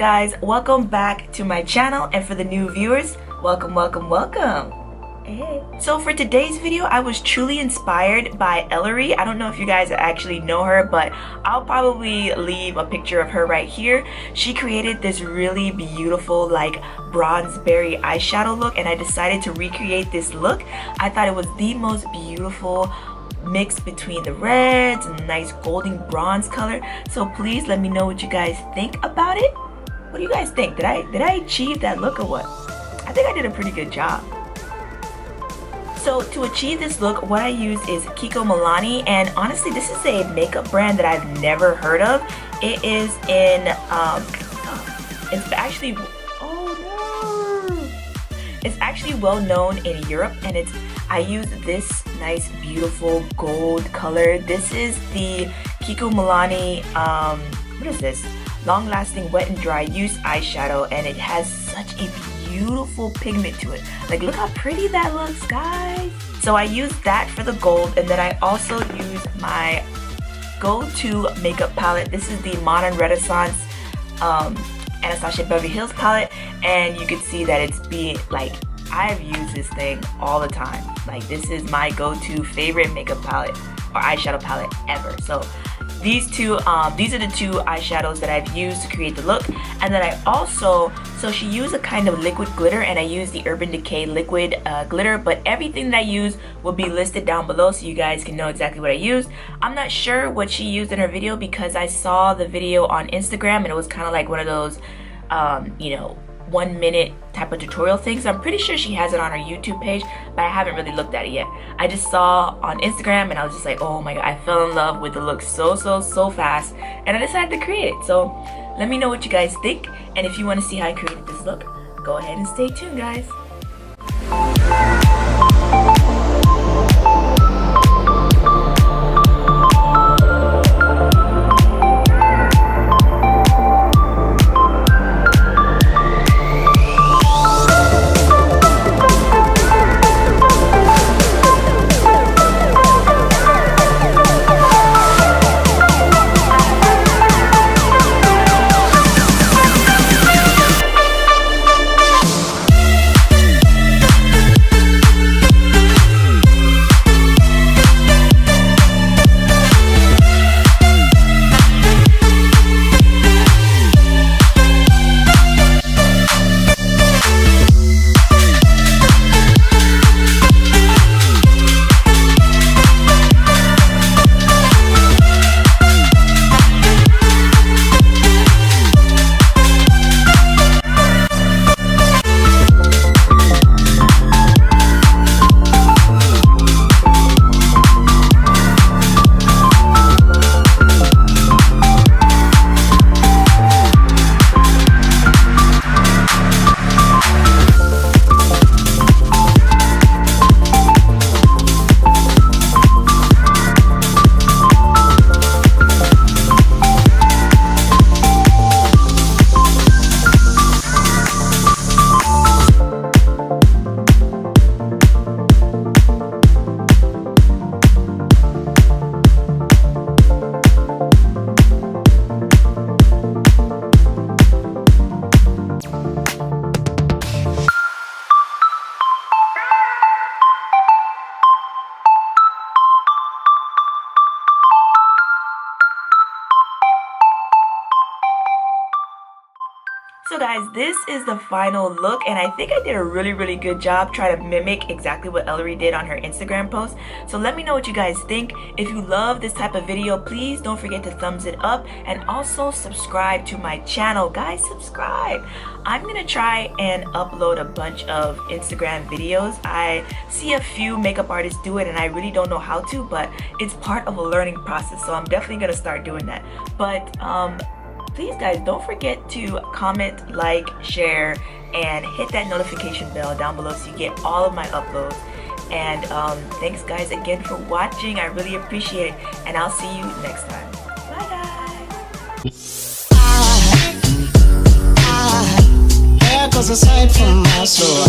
guys? Welcome back to my channel, and for the new viewers, welcome. Hey. So for today's video, I was truly inspired by Ellarie. I don't know if you guys actually know her, but I'll probably leave a picture of her right here. She created this really beautiful like bronze berry eyeshadow look, and I decided to recreate this look. I thought it was the most beautiful mix between the reds and the nice golden bronze color. So please let me know what you guys think about it. What do you guys think? Did I achieve that look or what? I think I did a pretty good job. So to achieve this look, what I use is Kiko Milani, and honestly this is a makeup brand that I've never heard of. It is in it's actually it's actually well known in Europe, and I use this nice beautiful gold color. This is the Kiko Milani what is this? Long lasting wet and dry use eyeshadow, and it has such a beautiful pigment to it. Like, look how pretty that looks, guys. So I use that for the gold, and then I also use my go-to makeup palette. This is the Modern Renaissance Anastasia Beverly Hills palette, and you can see that it's being like, I've used this thing all the time. Like, this is my go-to favorite makeup palette or eyeshadow palette ever. So these are the two eyeshadows that I've used to create the look. And then I also, so she used a kind of liquid glitter, and I used the Urban Decay liquid glitter, but everything that I use will be listed down below so you guys can know exactly what I used. I'm not sure what she used in her video because I saw the video on Instagram and it was kind of like one of those you know, 1 minute type of tutorial things. I'm pretty sure she has it on her YouTube page, but I haven't really looked at it yet. I just saw on Instagram and I was just like, oh my god, I fell in love with the look so fast, and I decided to create it. So let me know what you guys think, and if you want to see how I created this look, go ahead and stay tuned, guys. So guys, this is the final look, and I think I did a really good job trying to mimic exactly what Ellarie did on her Instagram post. So let me know what you guys think. If you love this type of video, please don't forget to thumbs it up, and also subscribe to my channel. Guys, subscribe. I'm gonna try and upload a bunch of Instagram videos. I see a few makeup artists do it and I really don't know how to, but it's part of a learning process, so I'm definitely gonna start doing that. But please guys, don't forget to comment, like, share, and hit that notification bell down below so you get all of my uploads. And thanks guys again for watching. I really appreciate it, and I'll see you next time. Bye guys. Cause aside from my soul,